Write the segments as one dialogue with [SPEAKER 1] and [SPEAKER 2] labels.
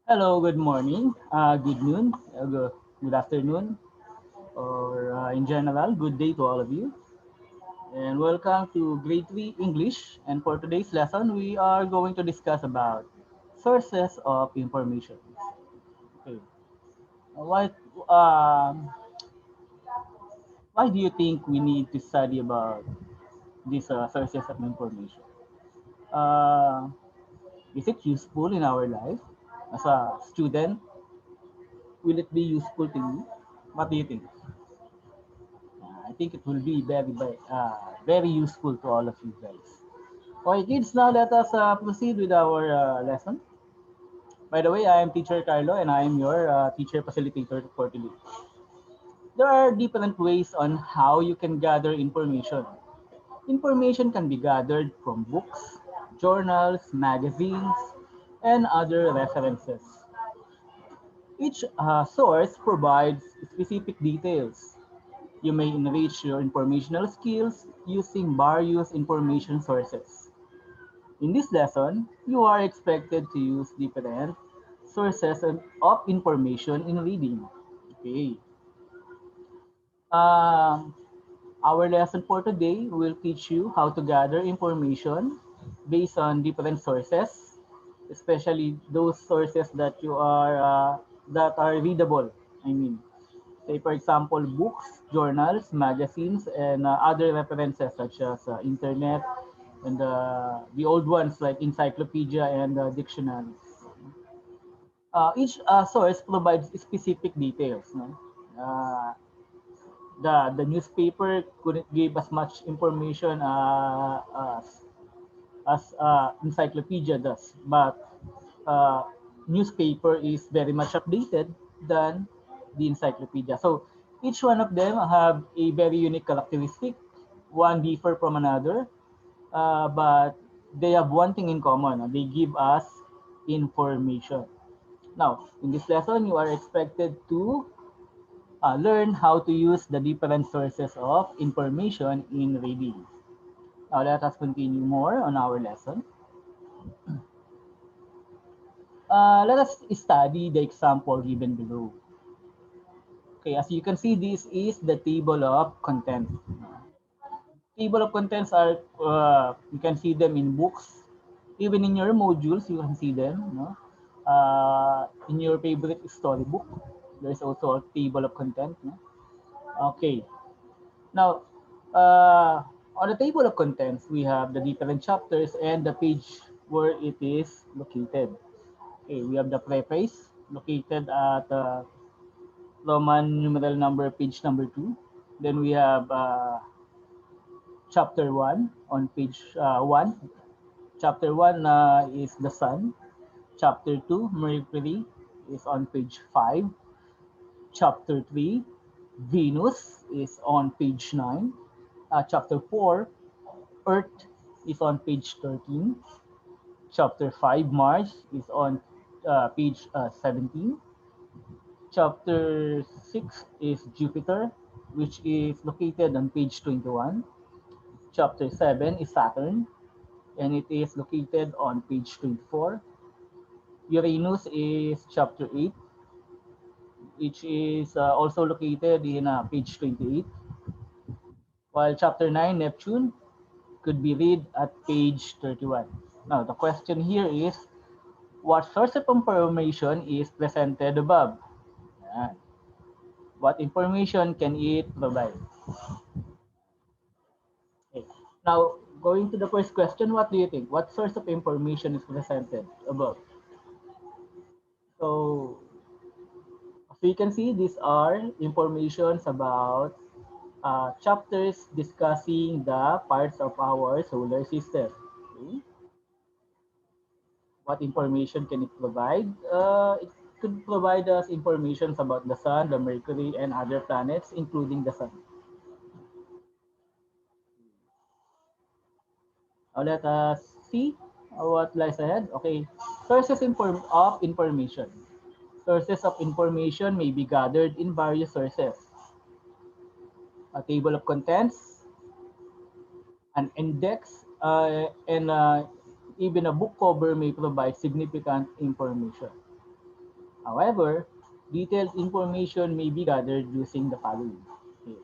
[SPEAKER 1] Hello, good morning, good noon, good afternoon, or in general, good day to all of you. And welcome to Grade 3 English. And for today's lesson, we are going to discuss about sources of information. Okay. Why, um, why do you think we need to study about these sources of information? Uh, is it useful in our life as a student? Will it be useful to you? What do you think? I think it will be very useful to all of you guys. Okay, kids, now let us proceed with our lesson. By the way, I am Teacher Carlo and I am your teacher facilitator for today. There are different ways on how you can gather information. Information can be gathered from books, journals, magazines, and other references. Each source provides specific details. You may enrich your informational skills using various information sources. In this lesson, you are expected to use different sources of information in reading. Okay. Um, our lesson for today will teach you how to gather information based on different sources, especially those sources that are readable. I mean, say for example, books, journals, magazines, and other references such as internet and the old ones like encyclopedia and dictionaries. Each source provides specific details. No? Uh, the newspaper couldn't give as much information as encyclopedia does, but uh, newspaper is very much updated than the encyclopedia. So each one of them have a very unique characteristic. One differ from another, but they have one thing in common. They give us information. Now, in this lesson, you are expected to learn how to use the different sources of information in reading. Now, let us continue more on our lesson. Let us study the example given below. Okay, as you can see, this is the table of contents. Table of contents are, you can see them in books, even in your modules, you can see them. No? In your favorite storybook, there's also a table of content. No? Okay, now, on the table of contents, we have the different chapters and the page where it is located. Okay, we have the preface located at Roman numeral number page number 2. Then we have chapter 1 on page 1. Chapter 1 is the sun. Chapter 2, Mercury, is on page 5. Chapter 3, Venus, is on page 9. Chapter 4, Earth, is on page 13. Chapter 5, Mars, is on page 17. Chapter 6 is Jupiter, which is located on page 21. Chapter 7 is Saturn, and it is located on page 24. Uranus is chapter 8, which is also located in page 28. While chapter 9, Neptune, could be read at page 31. Now, the question here is, what source of information is presented above? Yan. What information can it provide? Okay. Now, going to the first question, what do you think? What source of information is presented above? So, as you can see, these are informations about chapters discussing the parts of our solar system. Okay. What information can it provide? It could provide us information about the sun, the Mercury, and other planets, including the sun. Now let us see what lies ahead. Okay, of information. Sources of information may be gathered in various sources. A table of contents, an index, and even a book cover may provide significant information. However, detailed information may be gathered using the following. Okay.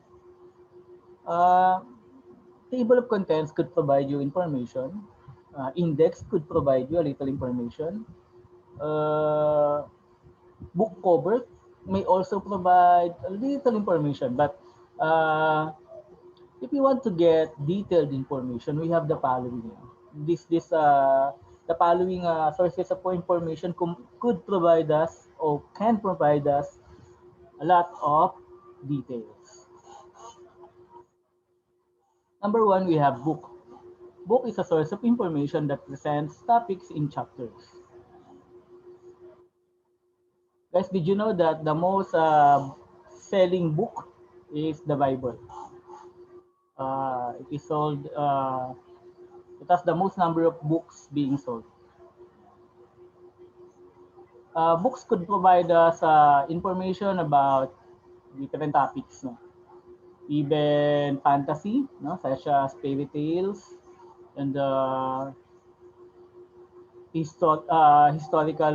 [SPEAKER 1] Uh, Table of contents could provide you information. Index could provide you a little information. Uh, Book cover may also provide a little information, but uh, if you want to get detailed information, we have the following. The following sources of information could provide us or can provide us a lot of details. Number one, we have book. Book is a source of information that presents topics in chapters. Guys, did you know that the most selling book is the Bible? It is sold. It has the most number of books being sold. Books could provide us information about different topics, no? Even fantasy, no? Such as fairy tales and historical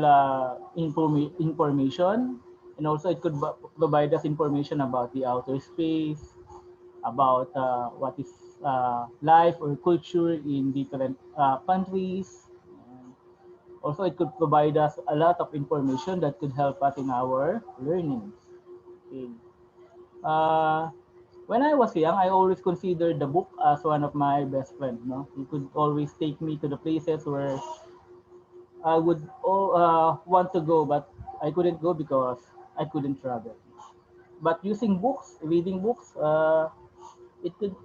[SPEAKER 1] information. And also it could provide us information about the outer space, about what is life or culture in different countries. Also, it could provide us a lot of information that could help us in our learning. Okay. Uh, when I was young, I always considered the book as one of my best friends. No, he could always take me to the places where I would want to go, but I couldn't go because I couldn't travel. But using books, reading books, it could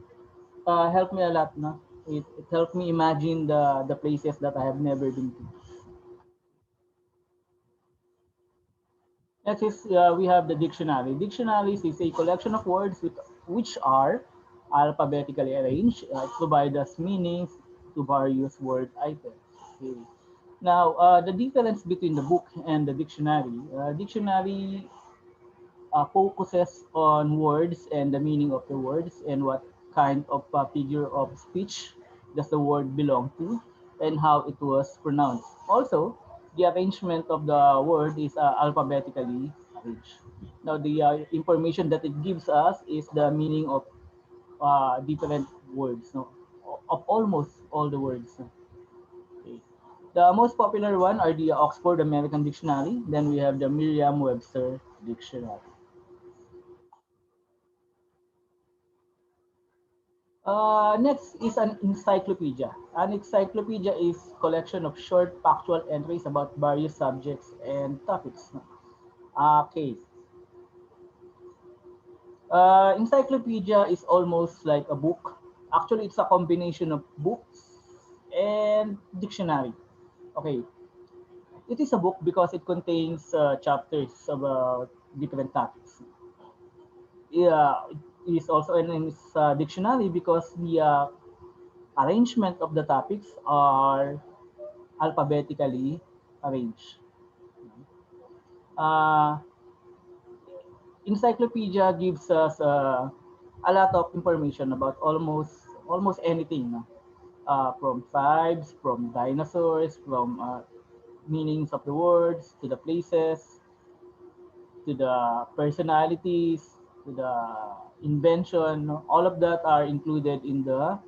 [SPEAKER 1] help me a lot. No, it helped me imagine the places that I have never been to. Next is we have the dictionary. Dictionaries is a collection of words which are alphabetically arranged. It provides us meanings to various word items. Okay. Now, the difference between the book and the dictionary. Dictionary focuses on words and the meaning of the words and what kind of figure of speech does the word belong to and how it was pronounced. Also, the arrangement of the word is alphabetically arranged. Now, the information that it gives us is the meaning of different words, no? Of almost all the words. No? Okay. The most popular one are the Oxford American Dictionary. Then we have the Merriam-Webster Dictionary. Next is an encyclopedia. An encyclopedia is collection of short factual entries about various subjects and topics. Okay. Encyclopedia is almost like a book. Actually, it's a combination of books and dictionary. Okay. It is a book because it contains chapters about different topics. Yeah, it is also an dictionary because the arrangement of the topics are alphabetically arranged. Uh, Encyclopedia gives us a lot of information about almost anything, no? From tribes, from dinosaurs, from meanings of the words, to the places, to the personalities, to the invention. No? All of that are included in the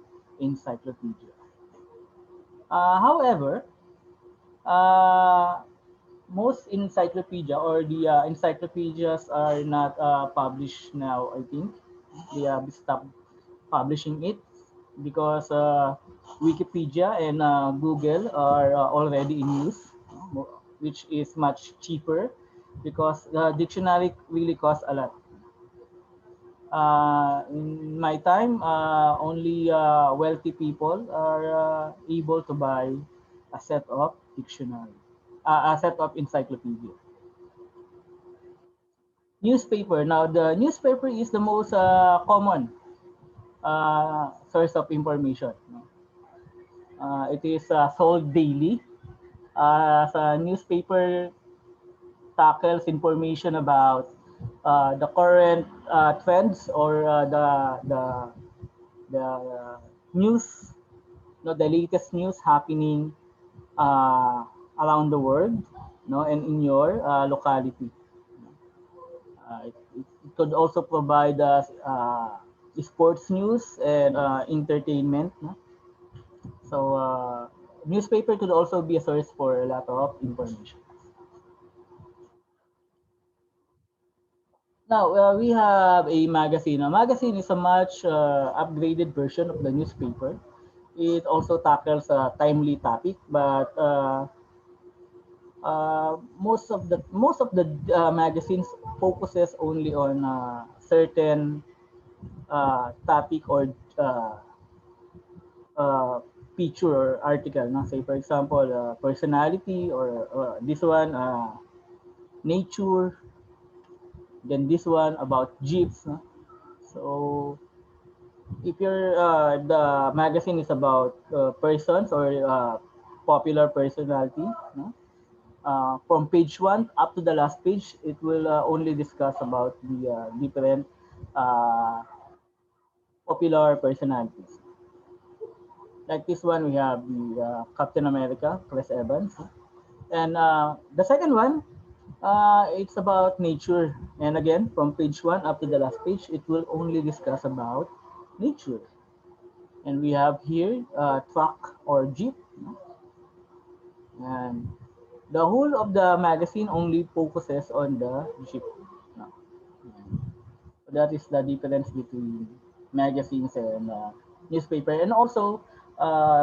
[SPEAKER 1] encyclopedia. However, uh, most encyclopedia or the encyclopedias are not published now. I think they have stopped publishing it because Wikipedia and Google are already in use, which is much cheaper because the dictionary really costs a lot. In my time, only wealthy people are able to buy a set of dictionary, a set of encyclopedia. Newspaper. Now, the newspaper is the most common source of information. No? It is sold daily. As a newspaper tackles information about the current trends or the news, no, the latest news happening uh, around the world. no, and in your locality. It could also provide us sports news and entertainment. No? So newspaper could also be a source for a lot of information. Now we have a magazine. A magazine is a much upgraded version of the newspaper. It also tackles a timely topic, but most of the magazines focuses only on certain topic or uh, uh, feature or article. No? Say for example, personality or this one nature. Then this one about jeeps. No? So if the magazine is about persons or popular personality, no? From page one up to the last page, it will only discuss about the different uh, popular personalities. Like this one, we have the Captain America, Chris Evans, and the second one, it's about nature. And again, from page one up to the last page, it will only discuss about nature. And we have here truck or jeep, and the whole of the magazine only focuses on the jeep. No. So that is the difference between magazines and newspaper. And also,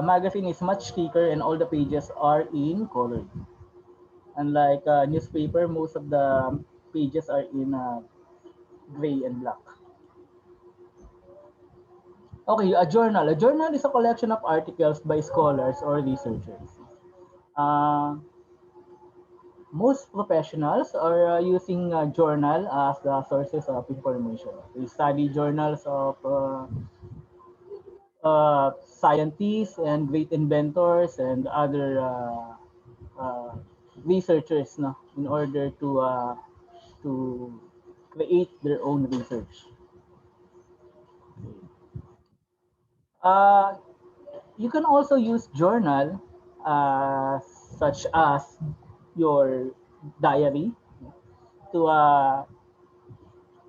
[SPEAKER 1] magazine is much thicker and all the pages are in color. Unlike newspaper, most of the pages are in gray and black. Okay, a journal. A journal is a collection of articles by scholars or researchers. Uh, Most professionals are using journal as the sources of information. They study journals of scientists and great inventors and other uh, researchers, no, in order to create their own research. Uh, you can also use journal uh, such as your diary to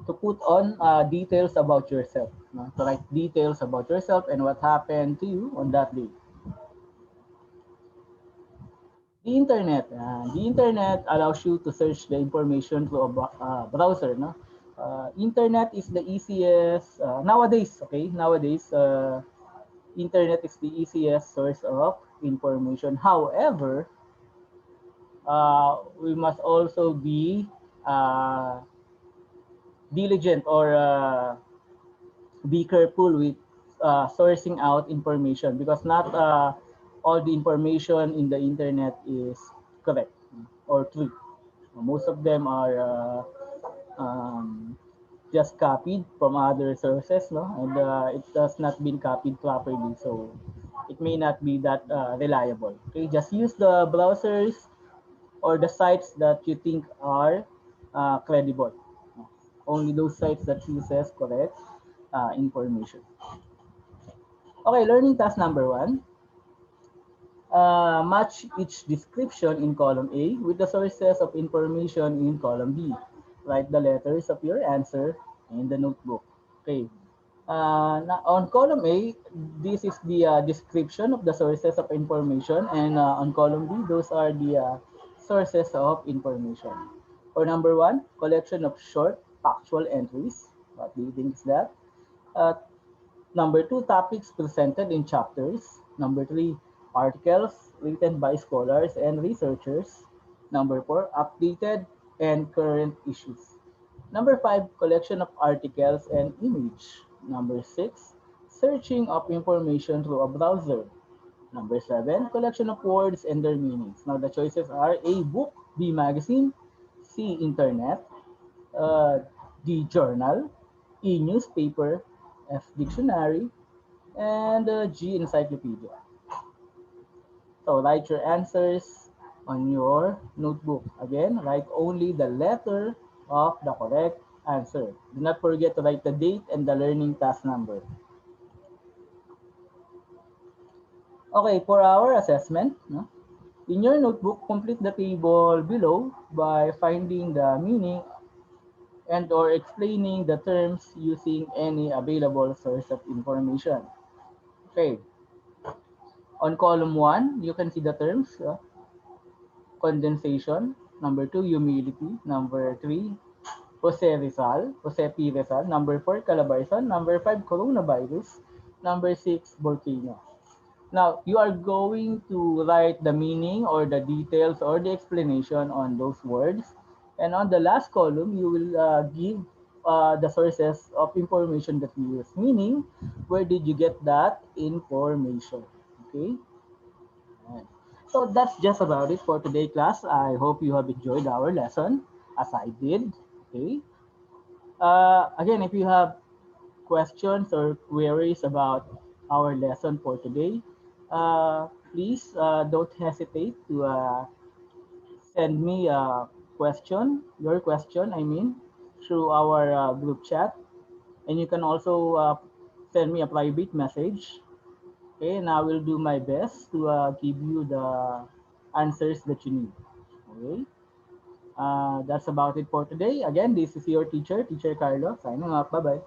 [SPEAKER 1] put on details about yourself, no? To write details about yourself and what happened to you on that day. The internet allows you to search the information through a browser. No? Internet is the easiest nowadays. Okay, nowadays internet is the easiest source of information. However, we must also be uh, diligent or be careful with sourcing out information because not all the information in the internet is correct or true. Most of them are just copied from other sources, no, and it does not been copied properly, so it may not be that reliable. Okay, just use the browsers or the sites that you think are credible. Only those sites that uses correct information. Okay, learning task number one. Match each description in column A with the sources of information in column B. Write the letters of your answer in the notebook. Okay. On column A, this is the description of the sources of information, and on column B, those are the sources of information. For number one, collection of short factual entries. What do you think is that? Uh, Number two, topics presented in chapters. Number three, articles written by scholars and researchers. Number four, updated and current issues. Number five, collection of articles and image. Number six, searching of information through a browser. Number seven, collection of words and their meanings. Now the choices are A, book, B, magazine, C, internet, uh, D, journal, E, newspaper, F, dictionary, and G, encyclopedia. So write your answers on your notebook. Again, write only the letter of the correct answer. Do not forget to write the date and the learning task number. Okay, for our assessment, no? In your notebook, complete the table below by finding the meaning and or explaining the terms using any available source of information. Okay, on column 1, you can see the terms condensation, number 2, humidity, number 3, Jose P. Rizal, number 4, Calabarzon, number 5, coronavirus, number 6, volcano. Now, you are going to write the meaning or the details or the explanation on those words. And on the last column, you will give the sources of information that you use. Meaning, where did you get that information? Okay. Alright. So that's just about it for today, class. I hope you have enjoyed our lesson as I did. Okay. Again, if you have questions or queries about our lesson for today, please don't hesitate to send me a your question, I mean, through our group chat. And you can also send me a private message. Okay, and I will do my best to give you the answers that you need. Okay, that's about it for today. Again, this is your teacher, Teacher Carlo, signing off. Bye bye.